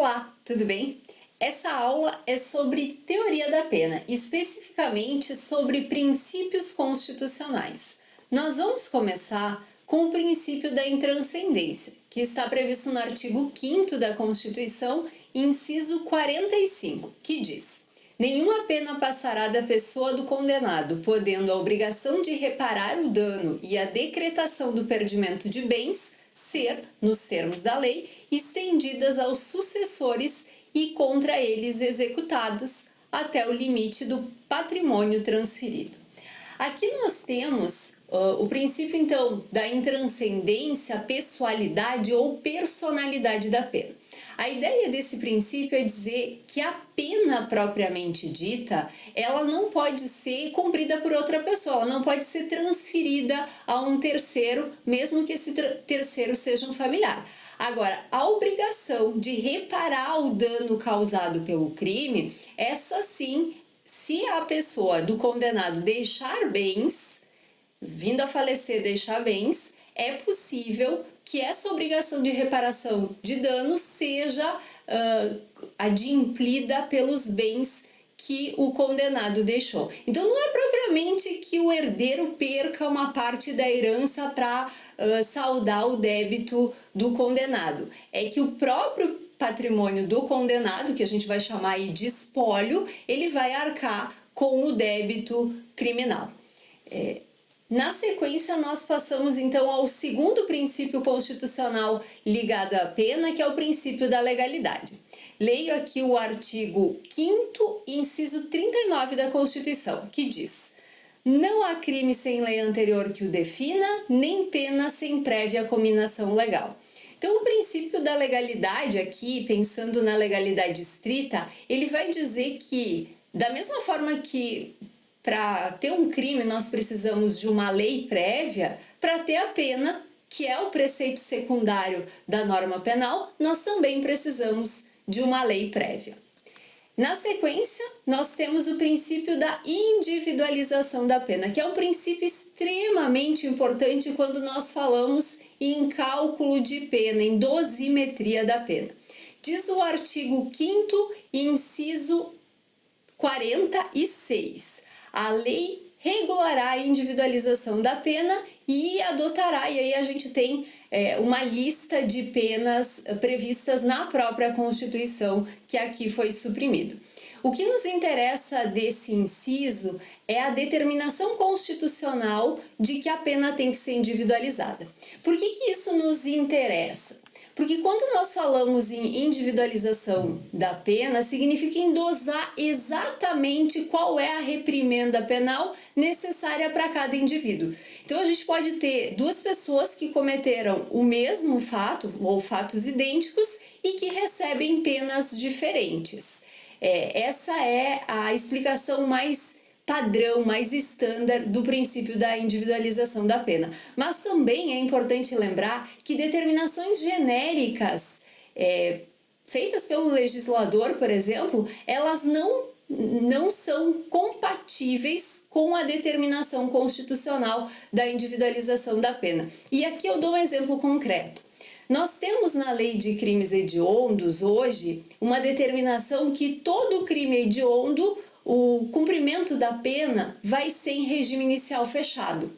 Olá, tudo bem? Essa aula é sobre teoria da pena, especificamente sobre princípios constitucionais. Nós vamos começar com o princípio da intranscendência, que está previsto no artigo 5º da Constituição, inciso 45, que diz: nenhuma pena passará da pessoa do condenado, podendo a obrigação de reparar o dano e a decretação do perdimento de bens ser, nos termos da lei, estendidas aos sucessores e contra eles executadas até o limite do patrimônio transferido. Aqui nós temos o princípio, então, da intranscendência, pessoalidade ou personalidade da pena. A ideia desse princípio é dizer que a pena propriamente dita, ela não pode ser cumprida por outra pessoa, ela não pode ser transferida a um terceiro, mesmo que esse terceiro seja um familiar. Agora, a obrigação de reparar o dano causado pelo crime, essa sim, se a pessoa do condenado deixar bens, vindo a falecer deixar bens, é possível que essa obrigação de reparação de danos seja adimplida pelos bens que o condenado deixou. Então não é propriamente que o herdeiro perca uma parte da herança para saldar o débito do condenado. É que o próprio patrimônio do condenado, que a gente vai chamar aí de espólio, ele vai arcar com o débito criminal. Na sequência, nós passamos então ao segundo princípio constitucional ligado à pena, que é o princípio da legalidade. Leio aqui o artigo 5º, inciso 39 da Constituição, que diz: não há crime sem lei anterior que o defina, nem pena sem prévia cominação legal. Então, o princípio da legalidade aqui, pensando na legalidade estrita, ele vai dizer que, da mesma forma que para ter um crime nós precisamos de uma lei prévia, para ter a pena, que é o preceito secundário da norma penal, nós também precisamos de uma lei prévia. Na sequência, nós temos o princípio da individualização da pena, que é um princípio extremamente importante quando nós falamos em cálculo de pena, em dosimetria da pena. Diz o artigo 5º, inciso 46. A lei regulará a individualização da pena e adotará, e aí a gente tem uma lista de penas previstas na própria Constituição, que aqui foi suprimido. O que nos interessa desse inciso é a determinação constitucional de que a pena tem que ser individualizada. Por que isso nos interessa? Porque quando nós falamos em individualização da pena, significa endosar exatamente qual é a reprimenda penal necessária para cada indivíduo. Então a gente pode ter duas pessoas que cometeram o mesmo fato ou fatos idênticos e que recebem penas diferentes. Essa é a explicação mais padrão, mais estándar do princípio da individualização da pena. Mas também é importante lembrar que determinações genéricas feitas pelo legislador, por exemplo, elas não são compatíveis com a determinação constitucional da individualização da pena. E aqui eu dou um exemplo concreto. Nós temos na lei de crimes hediondos hoje uma determinação que todo crime hediondo, o cumprimento da pena vai ser em regime inicial fechado.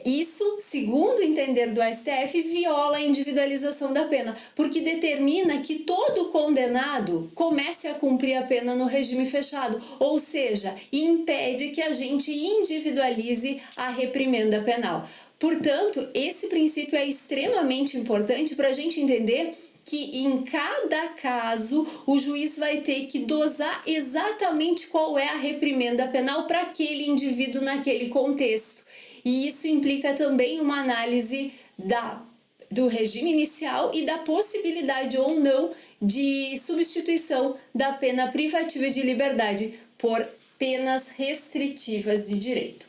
Isso, segundo o entender do STF, viola a individualização da pena, porque determina que todo condenado comece a cumprir a pena no regime fechado, ou seja, impede que a gente individualize a reprimenda penal. Portanto, esse princípio é extremamente importante para a gente entender que em cada caso o juiz vai ter que dosar exatamente qual é a reprimenda penal para aquele indivíduo naquele contexto. E isso implica também uma análise do regime inicial e da possibilidade ou não de substituição da pena privativa de liberdade por penas restritivas de direito.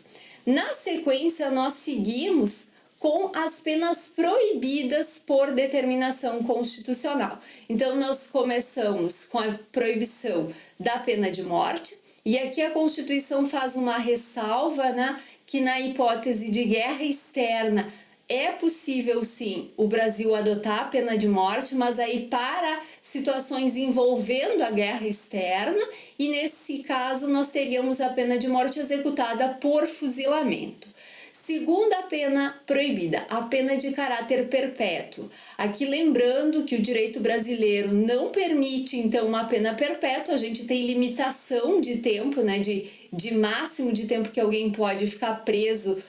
Na sequência, nós seguimos com as penas proibidas por determinação constitucional. Então, nós começamos com a proibição da pena de morte, e aqui a Constituição faz uma ressalva, né, que na hipótese de guerra externa É possível, sim, o Brasil adotar a pena de morte, mas aí para situações envolvendo a guerra externa, e nesse caso nós teríamos a pena de morte executada por fuzilamento. Segunda pena proibida, a pena de caráter perpétuo. Aqui lembrando que o direito brasileiro não permite, então, uma pena perpétua, a gente tem limitação de tempo, né, de máximo de tempo que alguém pode ficar preso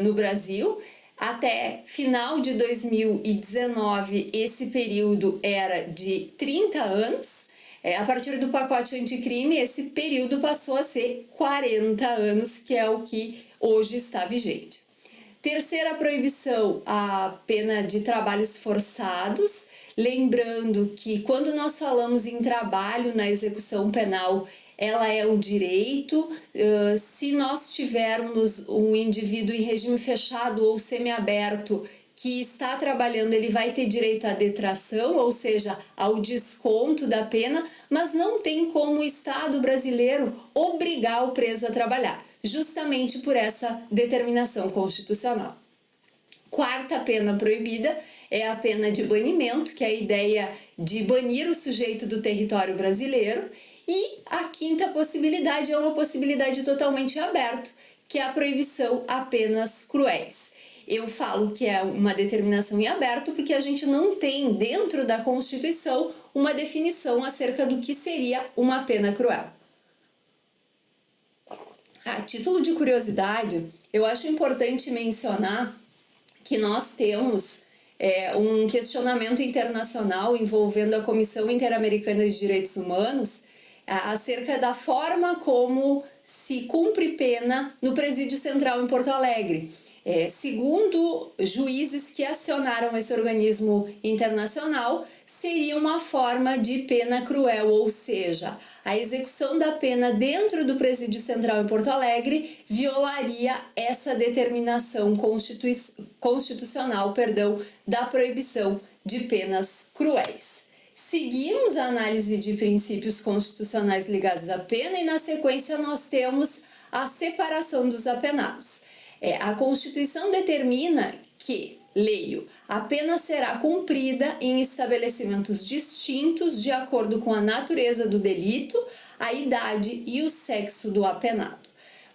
no Brasil. Até final de 2019, esse período era de 30 anos. A partir do pacote anticrime, esse período passou a ser 40 anos, que é o que hoje está vigente. Terceira proibição, a pena de trabalhos forçados. Lembrando que quando nós falamos em trabalho na execução penal, ela é um direito. Se nós tivermos um indivíduo em regime fechado ou semiaberto que está trabalhando, ele vai ter direito à detração, ou seja, ao desconto da pena, mas não tem como o Estado brasileiro obrigar o preso a trabalhar, justamente por essa determinação constitucional. Quarta pena proibida é a pena de banimento, que é a ideia de banir o sujeito do território brasileiro. E a quinta possibilidade é uma possibilidade totalmente aberta, que é a proibição a penas cruéis. Eu falo que é uma determinação em aberto porque a gente não tem dentro da Constituição uma definição acerca do que seria uma pena cruel. A título de curiosidade, eu acho importante mencionar que nós temos um questionamento internacional envolvendo a Comissão Interamericana de Direitos Humanos acerca da forma como se cumpre pena no Presídio Central em Porto Alegre. Segundo juízes que acionaram esse organismo internacional, seria uma forma de pena cruel, ou seja, a execução da pena dentro do Presídio Central em Porto Alegre violaria essa determinação constitucional, da proibição de penas cruéis. Seguimos a análise de princípios constitucionais ligados à pena e, na sequência, nós temos a separação dos apenados. A Constituição determina que, leio, a pena será cumprida em estabelecimentos distintos de acordo com a natureza do delito, a idade e o sexo do apenado.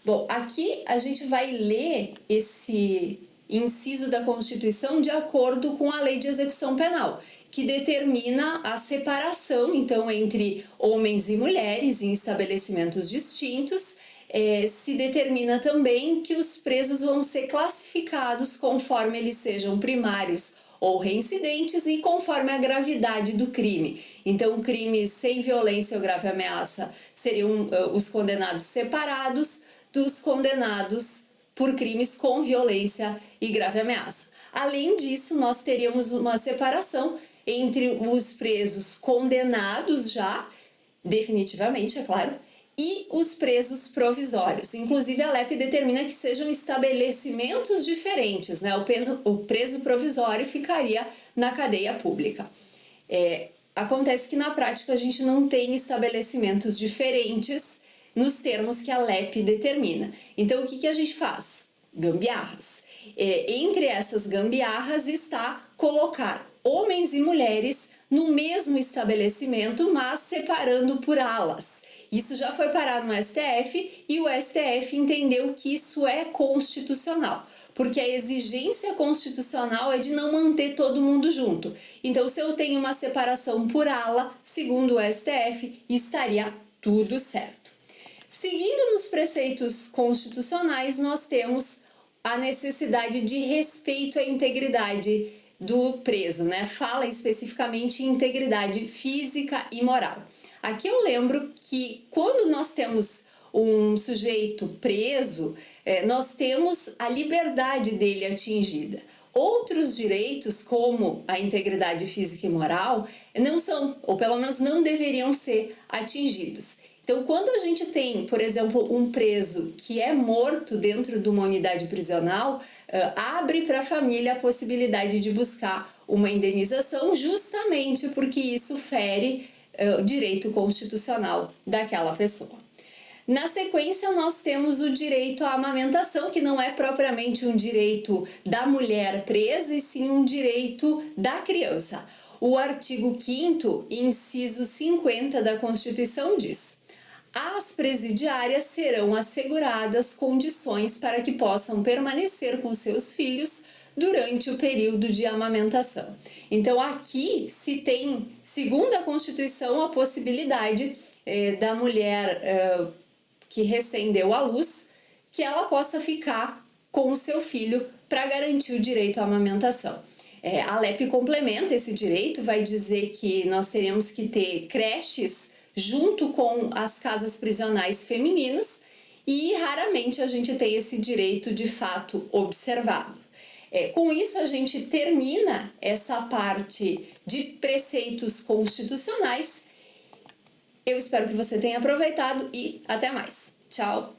Bom, aqui a gente vai ler esse inciso da Constituição de acordo com a Lei de Execução Penal, que determina a separação, então, entre homens e mulheres em estabelecimentos distintos. Se determina também que os presos vão ser classificados conforme eles sejam primários ou reincidentes e conforme a gravidade do crime. Então, crimes sem violência ou grave ameaça seriam os condenados separados dos condenados por crimes com violência e grave ameaça. Além disso, nós teríamos uma separação entre os presos condenados já, definitivamente, é claro, e os presos provisórios. Inclusive, a LEP determina que sejam estabelecimentos diferentes, né? O preso provisório ficaria na cadeia pública. Acontece que, na prática, a gente não tem estabelecimentos diferentes nos termos que a LEP determina. Então, o que a gente faz? Gambiarras. Entre essas gambiarras está colocar homens e mulheres no mesmo estabelecimento, mas separando por alas. Isso já foi parar no STF e o STF entendeu que isso é constitucional, porque a exigência constitucional é de não manter todo mundo junto. Então, se eu tenho uma separação por ala, segundo o STF, estaria tudo certo. Seguindo nos preceitos constitucionais, nós temos a necessidade de respeito à integridade do preso, né? Fala especificamente em integridade física e moral. Aqui eu lembro que quando nós temos um sujeito preso, nós temos a liberdade dele atingida. Outros direitos, como a integridade física e moral, não são, ou pelo menos não deveriam ser atingidos. Então, quando a gente tem, por exemplo, um preso que é morto dentro de uma unidade prisional, abre para a família a possibilidade de buscar uma indenização, justamente porque isso fere o direito constitucional daquela pessoa. Na sequência, nós temos o direito à amamentação, que não é propriamente um direito da mulher presa, e sim um direito da criança. O artigo 5º, inciso 50 da Constituição diz: às presidiárias serão asseguradas condições para que possam permanecer com seus filhos durante o período de amamentação. Então, aqui se tem, segundo a Constituição, a possibilidade da mulher que recém deu à luz, que ela possa ficar com o seu filho para garantir o direito à amamentação. A LEP complementa esse direito, vai dizer que nós teremos que ter creches junto com as casas prisionais femininas e raramente a gente tem esse direito de fato observado. Com isso, a gente termina essa parte de preceitos constitucionais. Eu espero que você tenha aproveitado e até mais. Tchau!